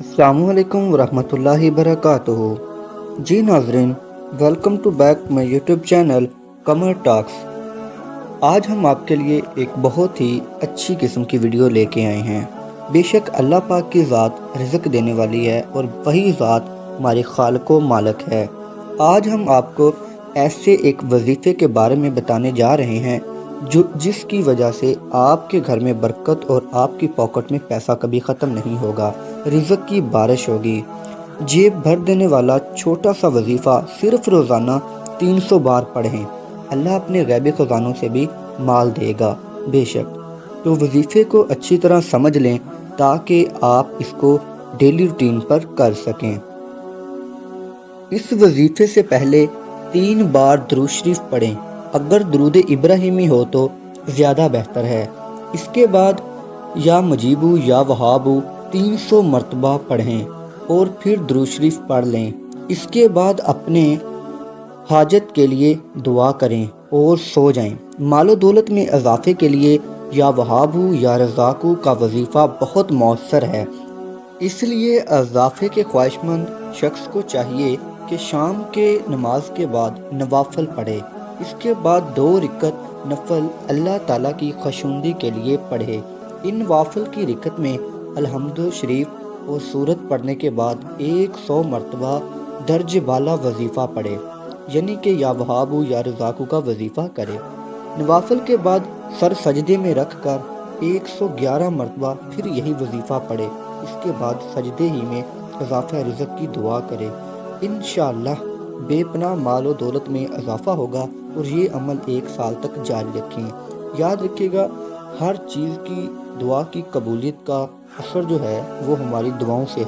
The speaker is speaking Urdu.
السلام علیکم ورحمۃ اللہ وبرکاتہ۔ جی ناظرین، welcome to back my YouTube channel Qamar talks. آج ہم آپ کے لیے ایک بہت ہی اچھی قسم کی ویڈیو لے کے آئے ہیں۔ بے شک اللہ پاک کی ذات رزق دینے والی ہے اور وہی ذات ہماری خالق و مالک ہے۔ آج ہم آپ کو ایسے ایک وظیفے کے بارے میں بتانے جا رہے ہیں جس کی وجہ سے آپ کے گھر میں برکت اور آپ کی پاکٹ میں پیسہ کبھی ختم نہیں ہوگا، رزق کی بارش ہوگی۔ جیب بھر دینے والا چھوٹا سا وظیفہ صرف روزانہ 300 بار پڑھیں، اللہ اپنے غیبی خزانوں سے بھی مال دے گا بے شک۔ تو وظیفے کو اچھی طرح سمجھ لیں تاکہ آپ اس کو ڈیلی روٹین پر کر سکیں۔ اس وظیفے سے پہلے 3 بار درود شریف پڑھیں، اگر درود ابراہیمی ہو تو زیادہ بہتر ہے۔ اس کے بعد یا مجیبو یا وہابو 300 مرتبہ پڑھیں اور پھر درود شریف پڑھ لیں۔ اس کے بعد اپنے حاجت کے لیے دعا کریں اور سو جائیں۔ مال و دولت میں اضافے کے لیے یا وہابو یا رزاقو کا وظیفہ بہت مؤثر ہے، اس لیے اضافے کے خواہش مند شخص کو چاہیے کہ شام کے نماز کے بعد نوافل پڑھے، اس کے بعد 2 رکعت نفل اللہ تعالیٰ کی خشنودی کے لیے پڑھے۔ ان نوافل کی رکعت میں الحمد شریف اور سورت پڑھنے کے بعد 100 مرتبہ درج بالا وظیفہ پڑھے، یعنی کہ یا وہابو یا رزاقو کا وظیفہ کرے۔ نوافل کے بعد سر سجدے میں رکھ کر 111 مرتبہ پھر یہی وظیفہ پڑھے، اس کے بعد سجدے ہی میں اضافہ رزق کی دعا کرے۔ انشاءاللہ بے پناہ مال و دولت میں اضافہ ہوگا اور یہ عمل 1 سال تک جاری رکھیں۔ یاد رکھیے گا، ہر چیز کی دعا کی قبولیت کا اثر جو ہے وہ ہماری دعاؤں سے ہے۔